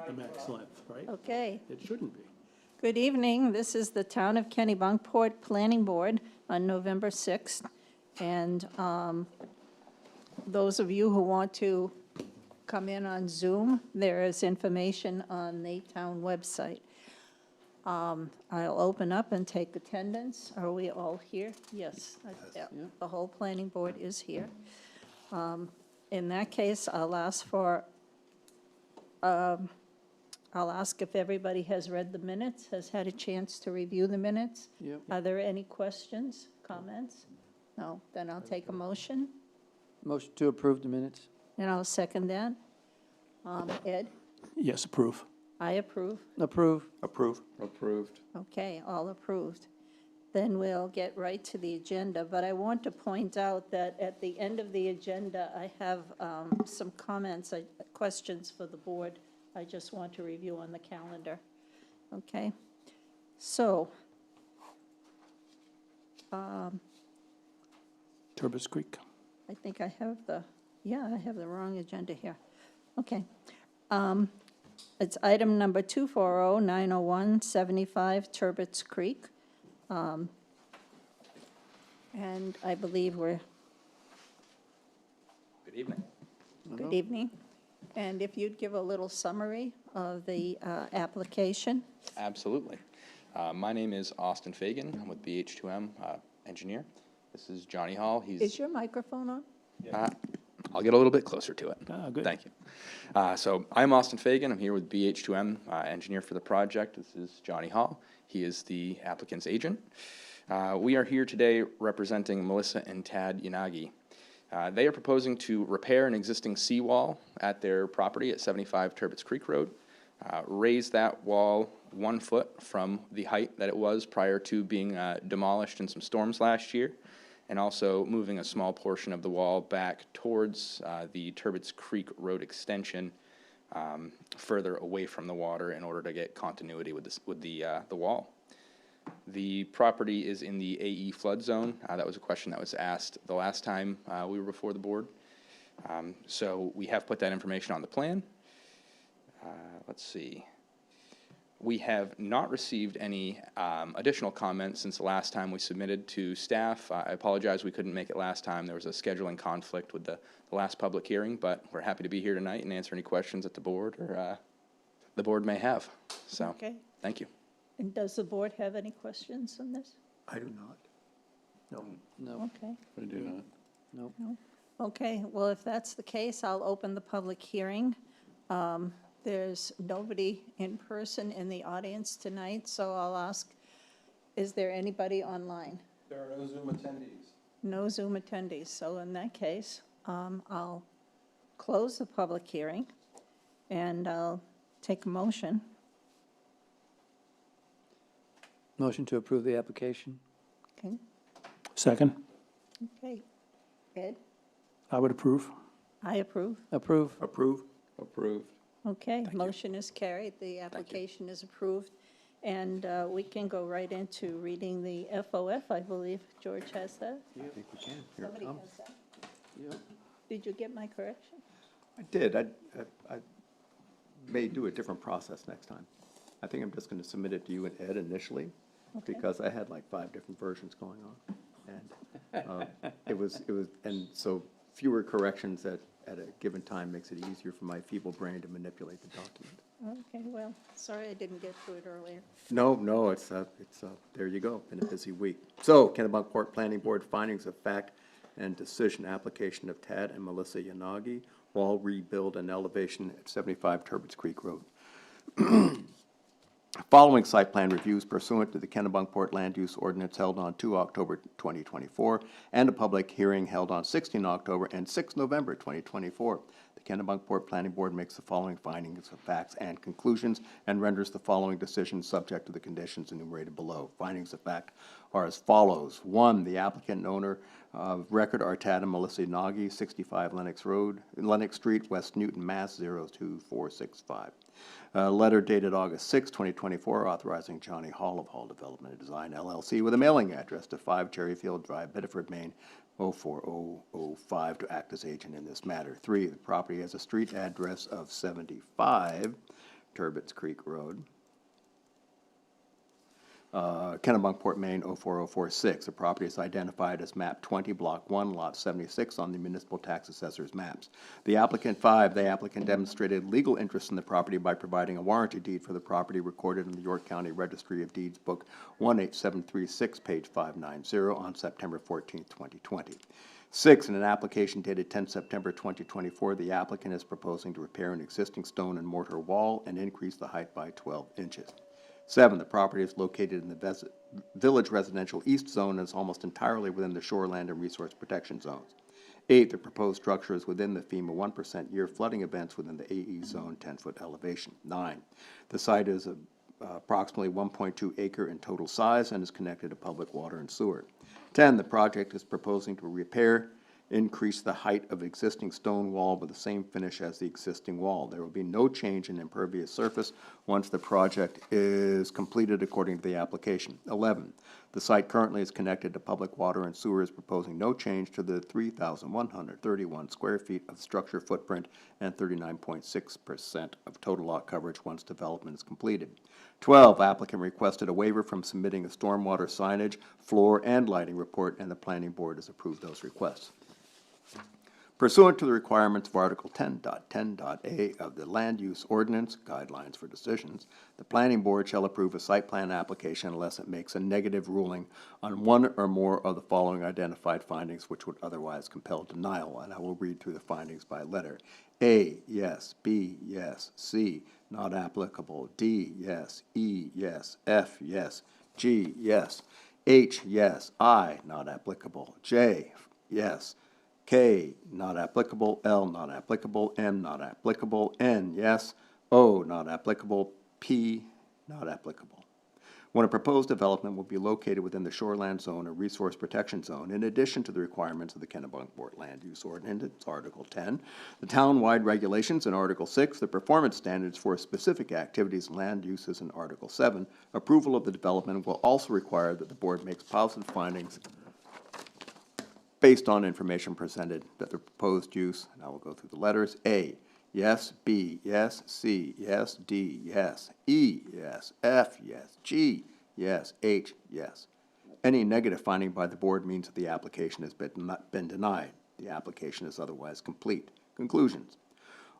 the max length, right? Okay. It shouldn't be. Good evening. This is the Town of Kennebunkport Planning Board on November 6th. And those of you who want to come in on Zoom, there is information on the town website. I'll open up and take attendance. Are we all here? Yes. Yeah, the whole planning board is here. In that case, I'll ask if everybody has read the minutes, has had a chance to review the minutes. Yep. Are there any questions, comments? No, then I'll take a motion, Motion to approve the minutes. and I'll second that. Ed, Yes, approve. I approve. Approve. Approve. Approved. Okay, all approved. Then we'll get right to the agenda, but I want to point out that at the end of the agenda, I have some comments, questions for the board I just want to review on the calendar. Okay? So, Turbis Creek. I think I have the wrong agenda here. Okay. It's item number 240-901-75 Turbot's Creek. And I believe we're, Good evening. good evening. And if you'd give a little summary of the application. Absolutely. My name is Austin Fagan. I'm with BH2M engineer. This is Johnny Hall. Is your microphone on? I'll get a little bit closer to it. Good. Thank you. So I'm Austin Fagan. I'm here with BH2M engineer for the project. This is Johnny Hall. He is the applicant's agent. We are here today representing Melissa and Tad Yanagi. They are proposing to repair an existing seawall at their property at 75 Turbot's Creek Road, raise that wall 1 foot from the height that it was prior to being demolished in some storms last year, and also moving a small portion of the wall back towards the Turbot's Creek Road extension, further away from the water in order to get continuity with the wall. The property is in the AE flood zone. That was a question that was asked the last time we were before the board. So we have put that information on the plan. Let's see. We have not received any additional comments since the last time we submitted to staff. I apologize we couldn't make it last time. There was a scheduling conflict with the last public hearing, but we're happy to be here tonight and answer any questions that the board or the board may have. So, Okay. thank you. And does the board have any questions on this? I do not. No. No. Okay. I do not. Nope. Okay, well, if that's the case, I'll open the public hearing. There's nobody in person in the audience tonight, so I'll ask, is there anybody online? There are no Zoom attendees. No Zoom attendees, so in that case, I'll close the public hearing, and I'll take a motion. Motion to approve the application. Okay, Second, okay. Ed, I would approve. I approve. Approve. Approve. Approved. Okay, motion is carried, the application is approved, and we can go right into reading the FOF, I believe. George has that? I think we can. Here it Somebody comes. has that. Yep. Did you get my correction? I did. I may do a different process next time. I think I'm just going to submit it to you and Ed initially, Okay. because I had like 5 different versions going on. And and so fewer corrections at a given time makes it easier for my feeble brain to manipulate the document. Okay, well, sorry I didn't get to it earlier. No, it's there you go, been a busy week. So, Kennebunkport Planning Board findings of fact and decision application of Tad and Melissa Yanagi, wall rebuild and elevation at 75 Turbot's Creek Road. Following site plan reviews pursuant to the Kennebunkport Land Use Ordinance held on 2 October 2024 and a public hearing held on 16 October and 6 November 2024. The Kennebunkport Planning Board makes the following findings of facts and conclusions and renders the following decisions subject to the conditions enumerated below. Findings of fact are as follows. 1, the applicant and owner of record are Tad and Melissa Yanagi, 65 Lennox Street, West Newton, Mass. 02465. Letter dated August 6, 2024, authorizing Johnny Hall of Hall Development and Design, LLC, with a mailing address to 5 Cherryfield Drive, Bedford, Maine, 04005, to act as agent in this matter. 3, the property has a street address of 75 Turbot's Creek Road. Kennebunkport, Maine, 04046. The property is identified as map 20, block 1, lot 76 on the municipal tax assessor's maps. The applicant demonstrated legal interest in the property by providing a warranty deed for the property recorded in the York County Registry of Deeds, book 18736, page 590, on September 14, 2020. 6, in an application dated 10 September 2024, the applicant is proposing to repair an existing stone and mortar wall and increase the height by 12 inches. 7, the property is located in the Village Residential East Zone and is almost entirely within the shoreland and resource protection zones. 8, the proposed structure is within the FEMA 1% year flooding events within the AE zone 10-foot elevation. 9, the site is approximately 1.2 acre in total size and is connected to public water and sewer. 10, the project is proposing to repair, increase the height of existing stone wall with the same finish as the existing wall. There will be no change in impervious surface once the project is completed according to the application. 11, the site currently is connected to public water and sewer, is proposing no change to the 3,131 square feet of structure footprint and 39.6% of total lot coverage once development is completed. 12, applicant requested a waiver from submitting a stormwater signage, floor, and lighting report, and the planning board has approved those requests. Pursuant to the requirements of Article 10.10.a of the Land Use Ordinance, Guidelines for Decisions, the Planning Board shall approve a site plan application unless it makes a negative ruling on one or more of the following identified findings which would otherwise compel denial, and I will read through the findings by letter. A, yes. B, yes. C, not applicable. D, yes. E, yes. F, yes. G, yes. H, yes. I, not applicable. J, yes. K, not applicable. L, not applicable. M, not applicable. N, yes. O, not applicable. P, not applicable. When a proposed development will be located within the shoreland zone or resource protection zone, in addition to the requirements of the Kennebunkport Land Use Ordinance, Article 10, the town-wide regulations in Article 6, the performance standards for specific activities and land uses in Article 7, approval of the development will also require that the board makes positive findings based on information presented that the proposed use, and I will go through the letters, A, yes. B, yes. C, yes. D, yes. E, yes. F, yes. G, yes. H, yes. Any negative finding by the board means that the application has been denied. The application is otherwise complete. Conclusions.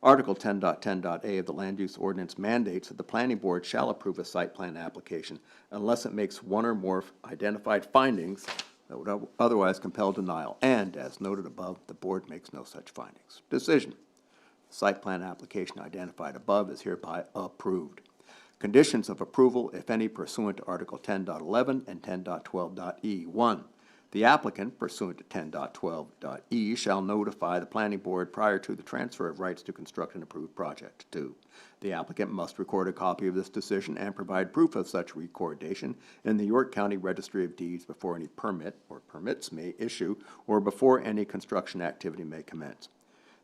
Article 10.10.a of the Land Use Ordinance mandates that the planning board shall approve a site plan application unless it makes one or more identified findings that would otherwise compel denial, and, as noted above, the board makes no such findings. Decision. The site plan application identified above is hereby approved. Conditions of approval, if any, pursuant to Article 10.11 and 10.12.e. 1. The applicant, pursuant to 10.12.e, shall notify the planning board prior to the transfer of rights to construct an approved project. 2. The applicant must record a copy of this decision and provide proof of such recordation in the York County Registry of Deeds before any permit or permits may issue or before any construction activity may commence.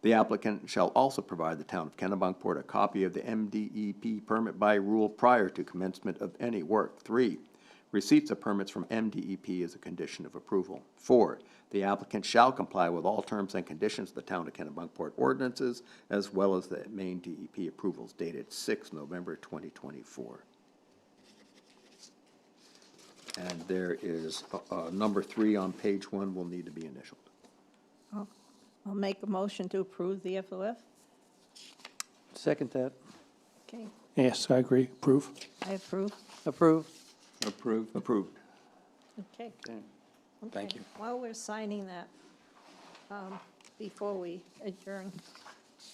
The applicant shall also provide the town of Kennebunkport a copy of the MDEP permit by rule prior to commencement of any work. 3. Receipts of permits from MDEP is a condition of approval. 4. The applicant shall comply with all terms and conditions of the town of Kennebunkport ordinances, as well as the main DEP approvals dated 6 November 2024. And there is number 3 on page 1 will need to be initialed. I'll make a motion to approve the FOF. Second that. Okay, Yes, I agree. Approve. I approve. Approve. Approved. Approved. Okay. Okay. Thank Okay. you. While we're signing that, before we adjourn,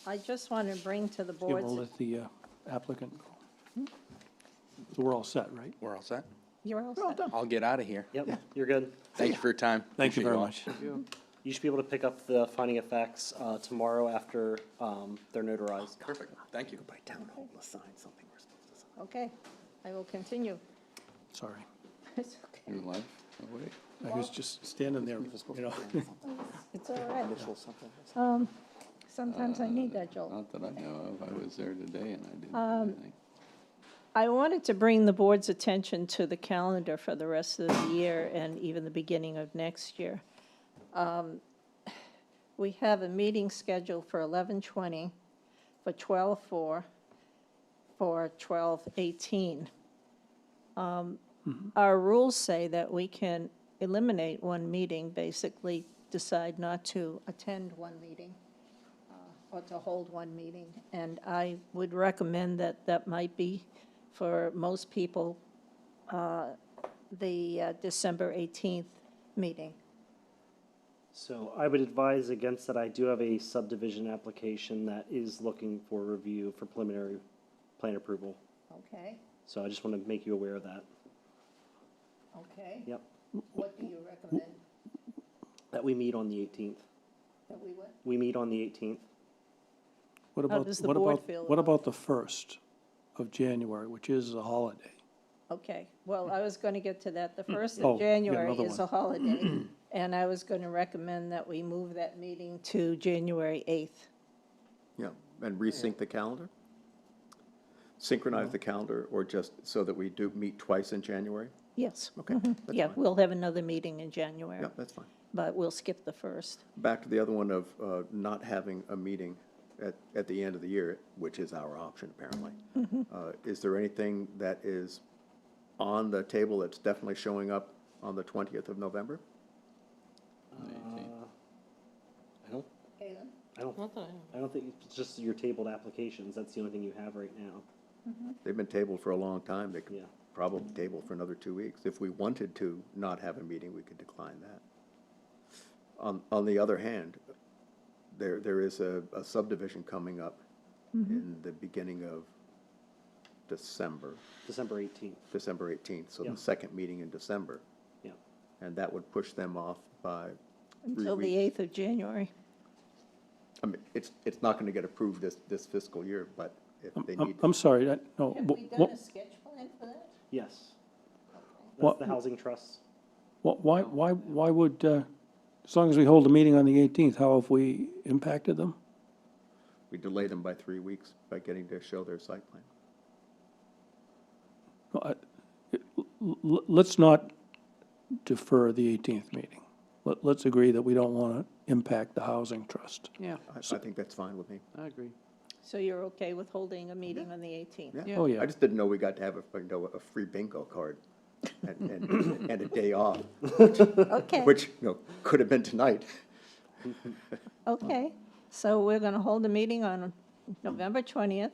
I just want to bring to the You will board's, let the applicant go. So we're all set, right? We're all set. you're all set. I'll get out of here. Yep, you're good. Thank you for your time. Thank you Appreciate very all. much. You should be able to pick up the finding of facts tomorrow after they're notarized. Perfect. Thank you. By town hall to sign something we're supposed to sign. Okay, I will continue. Sorry. It's okay. Your life? Oh, wait. I was just standing there, you know. It's all right. Initial something. Sometimes I need that, Joel. Not that I know of. I was there today and I didn't do anything. I wanted to bring the board's attention to the calendar for the rest of the year and even the beginning of next year. We have a meeting scheduled for 11:20, for 12:04, for 12/18. Our rules say that we can eliminate one meeting, basically decide not to attend one meeting or to hold one meeting. And I would recommend that that might be, for most people, the December 18th meeting. So I would advise against that. I do have a subdivision application that is looking for review for preliminary plan approval. Okay, So I just want to make you aware of that. okay. Yep. What do you recommend That we meet on the 18th. that we would? We meet on the 18th. What about, does the what board about, feel what about about the 1st of January, which is a holiday? Okay, well, I was going to get to that. The 1st Oh, of yeah, January another is one. a holiday, and I was going to recommend that we move that meeting to January 8th. Yeah, and resync the calendar? Synchronize the calendar, or just so that we do meet twice in January? Yes. Okay, that's Yeah, fine. we'll have another meeting in January, Yeah, that's fine. but we'll skip the 1st. Back to the other one of not having a meeting at the end of the year, which is our option apparently. Is there anything that is on the table that's definitely showing up on the 20th of November? I don't, Caitlin? I don't think, it's just your tabled applications. That's the only thing you have right now. They've been tabled for a long time. They could Yeah. probably table for another 2 weeks. If we wanted to not have a meeting, we could decline that. On the other hand, there is a subdivision coming up in the beginning of December, December 18th. December 18th, so Yeah. the second meeting in December. Yeah. And that would push them off by 3 Until the weeks. 8th of January. I mean, it's not gonna get approved this fiscal year, but if they need. I'm sorry, no. Have we done a sketch plan for that? Yes. What- That's the housing trust. Why would, as long as we hold a meeting on the 18th, how have we impacted them? We delay them by 3 weeks by getting to show their site plan. No, let's not defer the 18th meeting. Let's agree that we don't want to impact the housing trust. Yeah, I think that's fine with me. I agree. So you're okay with holding a meeting on the 18th? Yeah. Yeah. Oh, yeah. I just didn't know we got to have a free bingo card and a day off, Okay, which, could have been tonight. okay. So we're going to hold a meeting on November 20th,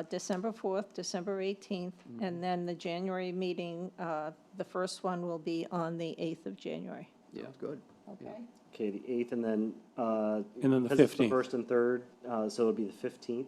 December 4th, December 18th, and then the January meeting, the first one will be on the 8th of January. Yeah. Sounds good. Okay? Okay, the 8th, and then, And then the because it's the 15th. first and third, so it'll be the 15th?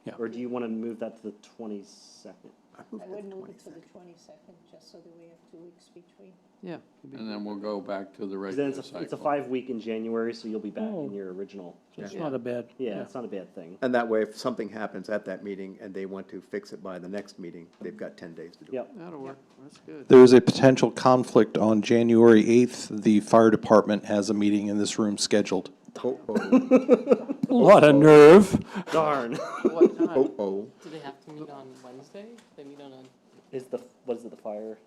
Yeah. Or do you want to move that to the 22nd? I would move it to the 22nd, just so that we have 2 weeks between. Yeah. And then we'll go back to the 'Cause then regular it's a cycle. 5-week in January, so you'll be back Oh. in your original. It's not a bad. Yeah, it's not a bad thing. And that way, if something happens at that meeting and they want to fix it by the next meeting, they've got 10 days to do it. Yep. That'll work. That's good. There is a potential conflict on January 8th. The fire department has a meeting in this room scheduled. Oh, oh, A lot of nerve. Darn. What time? oh, oh. Do they have to meet on Wednesday? They meet on a, What is it, the fire?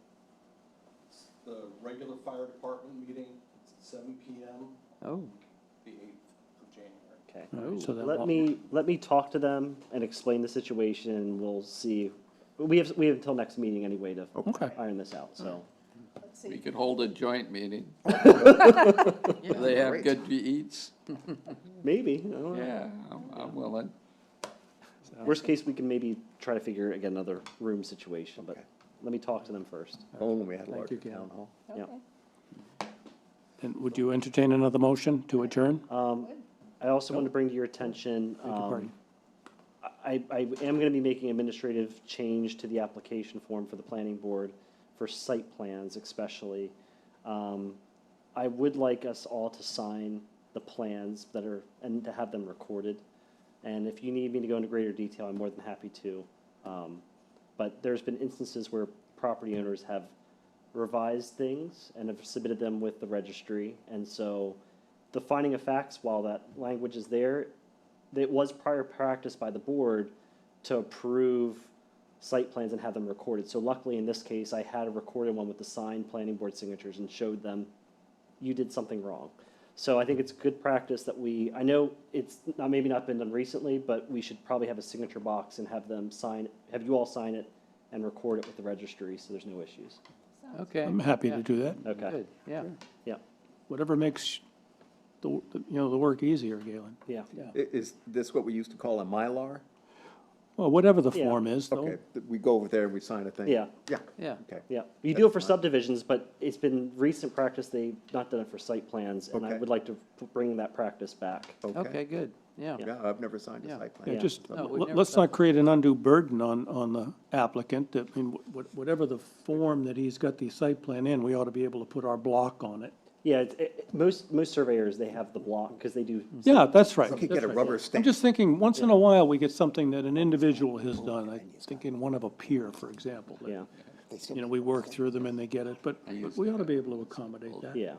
The regular fire department meeting, it's 7 PM, Oh, the 8th of January. Okay. Oh, so that Let me talk to them and explain the situation, and we'll see. We have until next meeting anyway to Okay. iron this out, so. Let's We see. could hold a joint meeting. yeah. They have Great. good eats. Maybe, I don't know. Yeah, I'm willing. Worst case, we can maybe try to figure, again, another room situation, but let me talk to them first. Only we had a Thank larger you, Ken. town hall. Yeah. Okay. And would you entertain another motion to adjourn? I also want to bring to your attention, Take a break. I am going to be making administrative change to the application form for the planning board for site plans especially. I would like us all to sign the plans that are, and to have them recorded. And if you need me to go into greater detail, I'm more than happy to. But there's been instances where property owners have revised things and have submitted them with the registry. And so the finding of facts, while that language is there, it was prior practice by the board to approve site plans and have them recorded. So luckily, in this case, I had a recorded one with the signed planning board signatures and showed them, you did something wrong. So I think it's good practice that I know it's not, maybe not been done recently, but we should probably have a signature box and have you all sign it and record it with the registry, so there's no issues. Okay. I'm happy yeah, to do that. Okay, Good, yeah. yeah, Whatever makes the work easier, Galen. yeah. Is this what we used to call a Mylar? Well, whatever the Yeah. form is, though. Okay, we go over there and we sign a thing? Yeah. Yeah, Yeah. okay. Yeah, you do it for subdivisions, but it's been recent practice, they've not done it for site plans, and I Okay. would like to bring that practice back. Okay, good, yeah. Yeah, I've never signed a Yeah. site Yeah, plan. Yeah. just, No, we've never let's done not create an undue burden on the applicant. I mean, whatever the form that he's got the site plan in, we ought to be able to put our block on it. Yeah, most surveyors, they have the block, because they do. Yeah, that's right. We could that's get a right. rubber I'm stamp. just thinking, once in a while, we get something that an individual has done. I'm thinking one of a peer, for example. that, Yeah, You know, we work through them and they get it, but we ought to be able to accommodate that. yeah,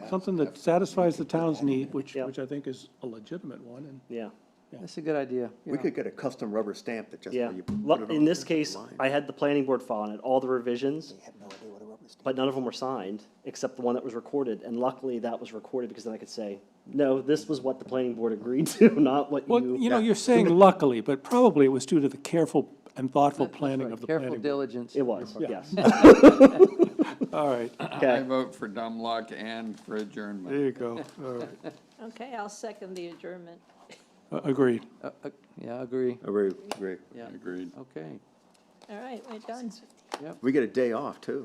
Something that satisfies the town's need, which Yeah. I think is a legitimate one, and yeah, That's a good idea. We could get a custom rubber stamp that just, yeah. you put it on. In this the case, line. I had the planning board file on it, all the revisions, but none of them were signed, except the one that was recorded, and luckily that was recorded, because then I could say, no, this was what the planning board agreed to, not what well, you. you know, you're saying luckily, but probably it was due to the careful and thoughtful That's planning right, of the Careful planning. board. diligence. It was, yes. All right, I Okay, vote for dumb luck and for adjournment. there you go. All right. Okay, I'll second the adjournment. Agreed. Yeah, agree, Agree, agree. yeah, Agreed. okay. All right, we're done. We get a day off, too.